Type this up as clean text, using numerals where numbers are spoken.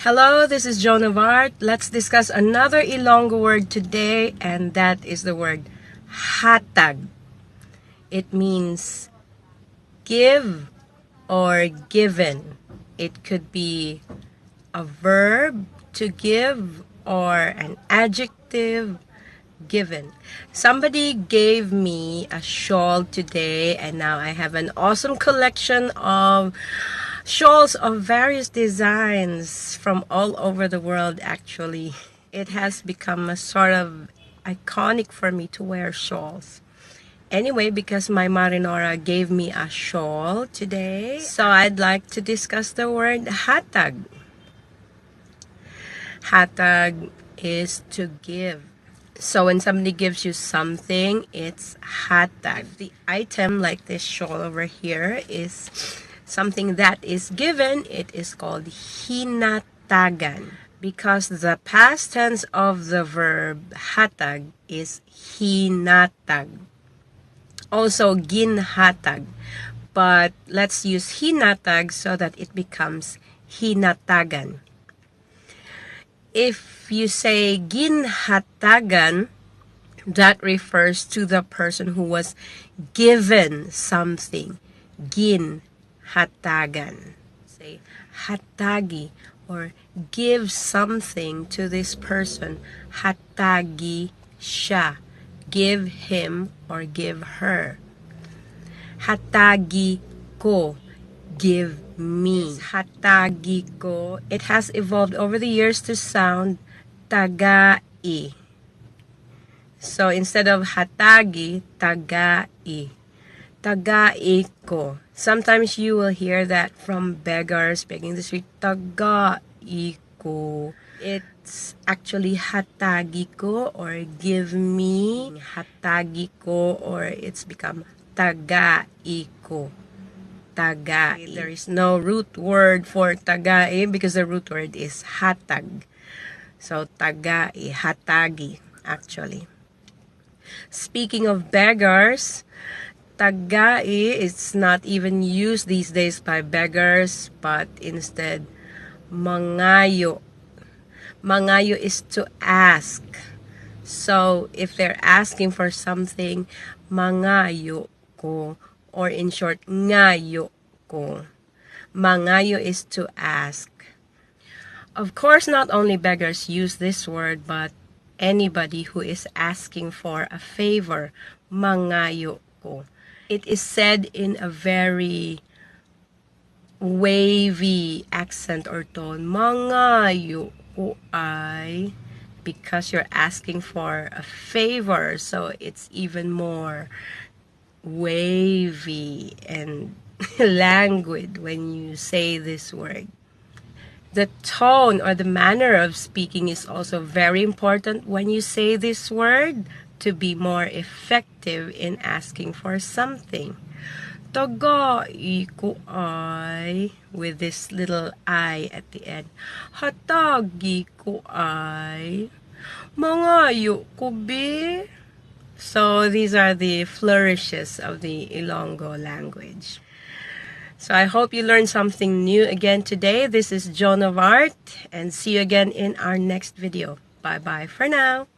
Hello, this is Joan of Art. Let's discuss another Ilonggo word today, and that is the word HATAG. It means give or given. It could be a verb to give or an adjective given. Somebody gave me a shawl today, and now I have an awesome collection of shawls of various designs from all over the world. Actually, it has become a sort of iconic for me to wear shawls. Anyway, because my Marinora gave me a shawl today, so I'd like to discuss the word HATAG. HATAG is to give. So when somebody gives you something, it's HATAG. The item, like this shawl over here, is something that is given. It is called hinatagan, because the past tense of the verb hatag is hinatag. Also ginhatag, but let's use hinatag so that it becomes hinatagan. If you say ginhatagan, that refers to the person who was given something. Ginhatagan. Say hatagi, or give something to this person. Hatagi siya. Give him or give her. Hatagi ko. Give me. Hatagi ko. It has evolved over the years to sound tagai. So instead of hatagi, tagai. Tagai ko. Sometimes you will hear that from beggars begging the street. Tagai ko. It's actually hatagi ko, or give me. Hatagi ko, or it's become tagai ko. Tagai. There is no root word for tagai because the root word is hatag. So tagai, hatagi, actually. Speaking of beggars, tagai is not even used these days by beggars, but instead mangayo. Mangayo is to ask. So if they're asking for something, mangayo ko. Or in short, ngayo ko. Mangayo is to ask. Of course, not only beggars use this word, but anybody who is asking for a favor, mangayo ko. It is said in a very wavy accent or tone, mangayo ko ay, because you're asking for a favor, so it's even more wavy and languid when you say this word. The tone or the manner of speaking is also very important when you say this word to be more effective in asking for something. Tagai ko ay, with this little I at the end. Hatagi ko ay, mangayo ko be. So these are the flourishes of the Ilonggo language. So I hope you learned something new again today. This is Joan of Art, and see you again in our next video. Bye-bye for now.